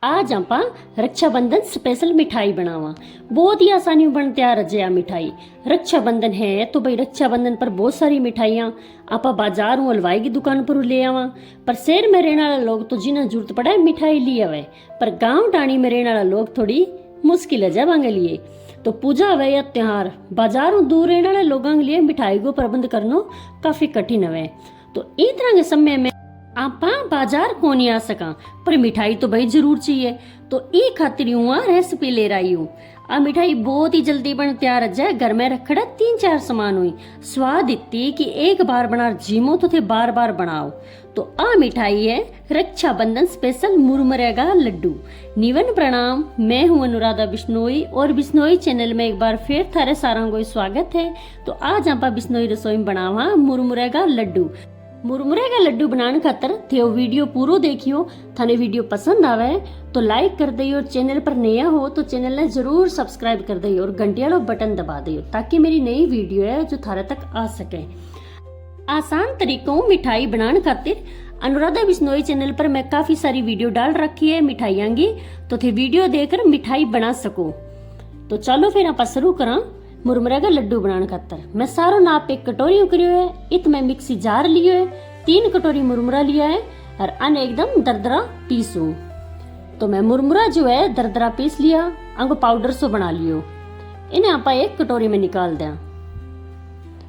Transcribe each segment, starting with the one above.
आज ਆਪਾਂ रक्षा बंधन स्पेशल मिठाई बनावा। बहुत ही आसानी बन तैयार है आ मिठाई। रक्षा बंधन है तो भाई रक्षा बंधन पर बहुत सारी मिठाइयां आप बाजार हलवाई की दुकान पर ले आवा। पर शहर में रहने वाले लोग तो जिन्हें जरूरत पड़ा मिठाई लिए आवे, पर गांव डाणी में रहने वाले लोग थोड़ी मुश्किल है जावांगे लिए। तो पूजा आवे या त्योहार बाजारों दूर रहने वाले लोगों के लिए मिठाई को प्रबंध करना काफी कठिन है। तो इस तरह के समय में आप बाजार को नहीं आ सका, पर मिठाई तो भाई जरूर चाहिए। तो ई खातिर यूं रेसिपी ले रही हूँ। आ मिठाई बहुत ही जल्दी बन तैयार है। घर में रखड़ा 3-4 सामान हुई, स्वाद इतनी कि एक बार बना जीमो तो थे बार बार बनाओ। तो आ मिठाई है रक्षा बंधन स्पेशल मुरमुरे का लड्डू। निवन प्रणाम, मैं हूँ अनुराधा बिश्नोई और बिश्नोई चैनल में एक बार फिर थारे सारा को स्वागत है। तो आज आप बिश्नोई रसोई में बनावा मुरमुरे का लड्डू। मुरमुरे का लड्डू बनाने खातर थे वीडियो पूरा देखियो। थाने वीडियो पसंद आवे तो लाइक कर दियो, और चैनल पर नया हो तो चैनल ने जरूर सब्सक्राइब कर दियो और घंटी वाला बटन दबा दियो, ताकि मेरी नई वीडियो है जो थारे तक आ सके। आसान तरीकों मिठाई बनाने खातिर अनुराधा बिश्नोई चैनल पर मैं काफी सारी वीडियो डाल रखी है मिठाइयां की, तो थे वीडियो देखकर मिठाई बना सको। तो चलो फिर आप शुरू करा मुरमुरे का लड्डू बनाने खातर। मैं सारो नाप एक कटोरी करियो है। इत में मिक्सी जार लियो है, 3 कटोरी मुरमुरा लिया है और अन एकदम दरदरा पीसू। तो मैं मुरमुरा जो है दरदरा पीस लिया, अंगो पाउडर सो बना लियो। इन्हें आप एक कटोरी में निकाल दें।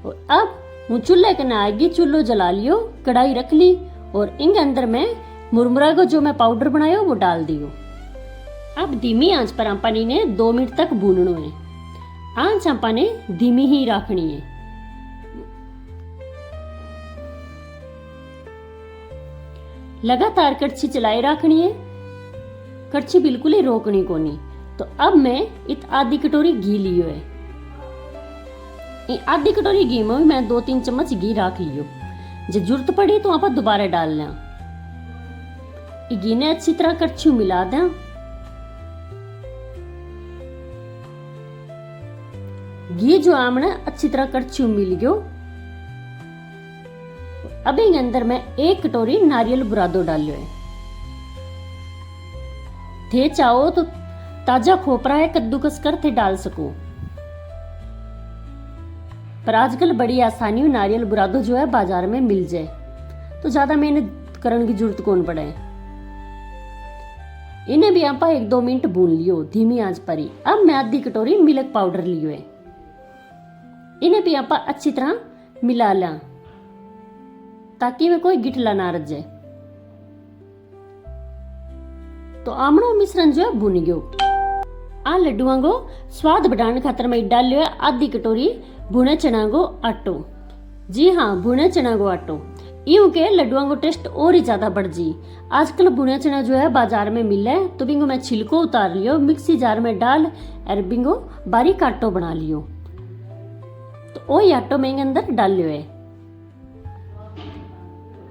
और अब हूँ चूल्हे के आगे चूल्हो जला लियो, कढ़ाई रख ली और इनके अंदर में मुरमुरा को जो मैं पाउडर बनायो वो डाल दियो। अब धीमी आंच पर आपानी ने 2 मिनट तक भूनना है। आंच आपा ने धीमी ही रखनी है। लगातार कड़छी चलाई रखनी है, कड़छी बिल्कुल ही रोकनी को नहीं। तो अब मैं इत आधी कटोरी घी लियो है। आधी कटोरी घी में मैं 2-3 चम्मच घी रख लियो। जो जरूरत पड़ी तो आप दोबारा डाल लें। घी ने अच्छी तरह कड़छी मिला दें। घी जो आमने अच्छी तरह कड़छी मिल गयो। अब इन अंदर मैं 1 कटोरी नारियल बुरादो डालियो है। थे चाहो तो ताजा खोपरा है कद्दूकस कर थे डाल सको, पर आजकल बड़ी आसानी हुई नारियल बुरादो जो है बाजार में मिल जाए, तो ज्यादा मेहनत करने की जरूरत कौन पड़े। इन्हें भी आप 1-2 मिनट भून लियो धीमी आंच पर ही। अब मैं आधी कटोरी मिल्क पाउडर लियो है। इन्हें भी आप अच्छी तरह मिला लें, ताकि में कोई गिठला ना रह जाए। तो आमणो मिश्रण जो है भून गयो। आ लड्डुआ को स्वाद बढ़ाने खातर मैं डाल लियो है आधी कटोरी भुने चना को आटो। जी हाँ, भुने चना को आटो। यूं के लड्डुआ को टेस्ट और ही ज्यादा बढ़ जी। आजकल भुने चना जो है बाजार में मिल है, तो बिंगो मैं छिलको उतार लियो, मिक्सी जार में डाल और बिंगो बारीक आटो बना लियो। तो वो आटो में अंदर डाल लियो है।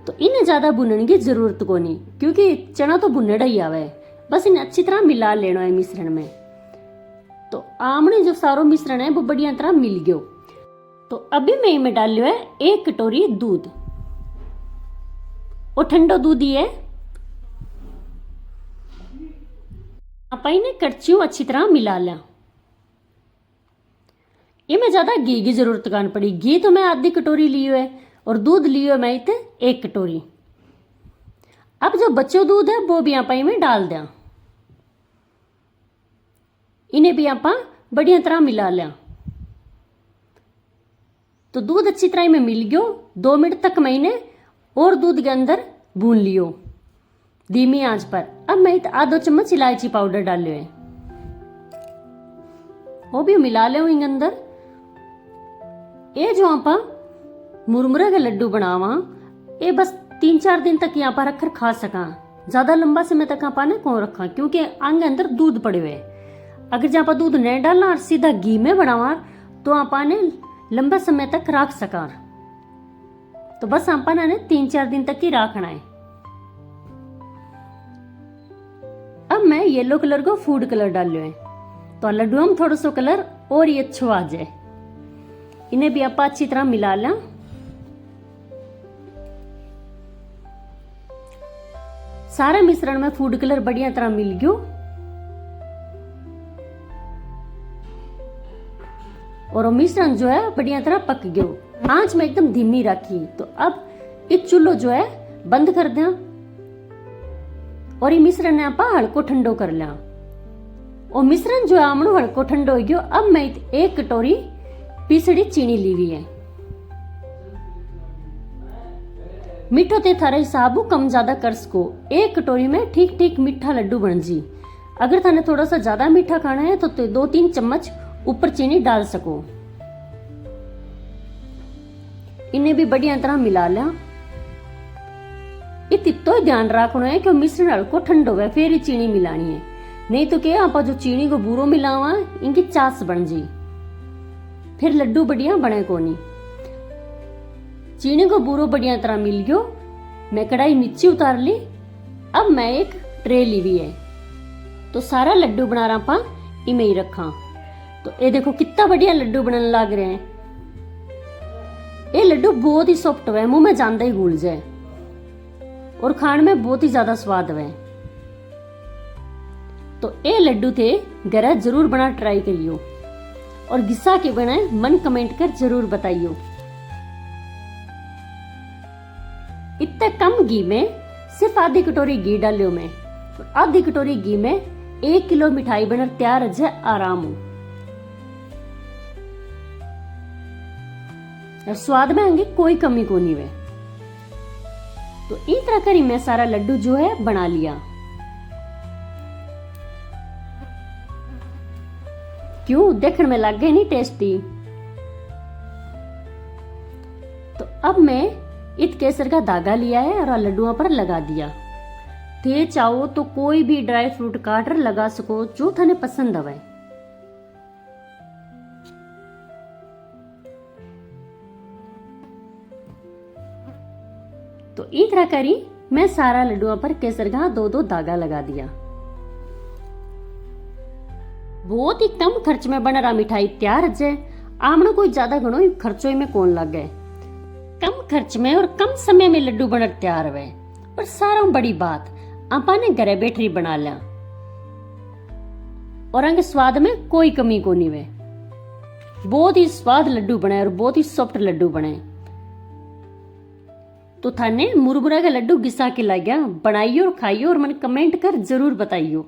तो इन्हें ज्यादा भुनने की जरूरत को नहीं, क्योंकि चना तो भुनड़ा ही आवे। बस इन्हें अच्छी तरह मिला लेना है मिश्रण में। तो आमने जो सारो मिश्रण है वो बढ़िया तरह मिल गयो। तो अभी मैं इनमें डाल लियो है 1 कटोरी दूध। वो ठंडो दूध ही है। आप इन्हें कड़छियों अच्छी तरह मिला लिया। इनमें ज्यादा घी की जरूरत कान पड़ी। घी तो मैं आधी कटोरी लियो है और दूध लियो मैं इतने 1 कटोरी। अब जो बच्चों दूध है वो भी आप में डाल दें। इन्हें भी आप बढ़िया तरह मिला लिया। तो दूध अच्छी तरह में मिल गयो। 2 मिनट तक मैंने और दूध के अंदर भून लियो धीमी आंच पर। अब मैं आधो चम्मच इलायची पाउडर डाल लियो है, वो भी मिला ले इन अंदर। ये जो आप मुरमुरे के लड्डू बनावा, ये बस 3-4 दिन तक यहाँ पर रखकर खा सका। ज्यादा लंबा समय तक आप ने कौन रखा, क्योंकि आगे अंदर दूध पड़े हुए। अगर जहाँ पर दूध नहीं डालना और सीधा घी में बनावा तो आप ने लंबा समय तक रख सका। तो बस आप ने 3-4 दिन तक ही रखना है। अब मैं येलो कलर को फूड कलर डाल लियो है, तो लड्डुआ में थोड़ा सा कलर और ही अच्छा आ जाए। इन्हें भी आप अच्छी तरह मिला लें। सारे मिश्रण में फूड कलर बढ़िया तरह मिल गयो और वो मिश्रण जो है बढ़िया तरह पक गयो। आंच में एकदम धीमी रखी। तो अब इस चूल्हो जो है बंद कर दिया और ये मिश्रण ने आप हल्को ठंडो कर लिया। और मिश्रण जो है आमनो हल्को ठंडो हो गयो। अब मैं 1 कटोरी पीसड़ी चीनी ली हुई है। मीठो ते थारे हिसाब कम ज्यादा कर सको। 1 कटोरी में ठीक ठीक मीठा लड्डू बन जी। अगर थाने थोड़ा सा ज्यादा मीठा खाना है तो 2-3 चम्मच ऊपर चीनी डाल सको। इन्हें भी बढ़िया तरह मिला लिया। इतो ध्यान रखना है कि मिश्रण हल्को ठंडो है फिर ही चीनी मिलानी है, नहीं तो क्या आप जो चीनी को बूरो मिलावा इनकी चास बन जी, फिर लड्डू बढ़िया बने को नहीं। चीनी को बूरो बढ़िया तरह मिल गयो। मैं कढ़ाई नीचे उतार ली। अब मैं एक ट्रे ली हुई है तो सारा लड्डू बना रहा पा इमें ही रखा। तो ये देखो कितना बढ़िया लड्डू बनने लग रहे हैं। ये लड्डू बहुत ही सॉफ्ट है, मुंह में जाता ही घुल जाए और खाने में बहुत ही ज्यादा स्वाद है। तो ये लड्डू थे घर जरूर बना ट्राई करियो और गिस्सा के बनाए मन कमेंट कर जरूर बताइयो। इतने कम घी में सिर्फ आधी कटोरी घी डालियो मैं और आधी कटोरी घी में 1 किलो मिठाई बनर तैयार है आराम हो। और स्वाद में आगे कोई कमी को नहीं है। तो इस तरह करी मैं सारा लड्डू जो है बना लिया। क्यों देखने में लग गए नहीं टेस्टी। तो अब मैं इत केसर का धागा लिया है और लड्डुओं पर लगा दिया। थे चाहो तो कोई भी ड्राई फ्रूट काट लगा सको जो थाने पसंद आवे। तो इस तरह करी मैं सारा लड्डुओं पर केसर का 2-2 धागा लगा दिया। बहुत ही कम खर्च में बन रहा मिठाई तैयार है। आमनो कोई ज्यादा घणो खर्चो में कौन लगे। कम खर्च में और कम समय में लड्डू बन तैयार हुए। पर सारा बड़ी बात आपा ने घरे बैठरी बना लिया और अंग स्वाद में कोई कमी को नहीं हुए। बहुत ही स्वाद लड्डू बने और बहुत ही सॉफ्ट लड्डू बने। तो थाने मुरमुरा का लड्डू गिसा के ला गया। बनाइयो और खाइयो और मन कमेंट कर जरूर बताइयो।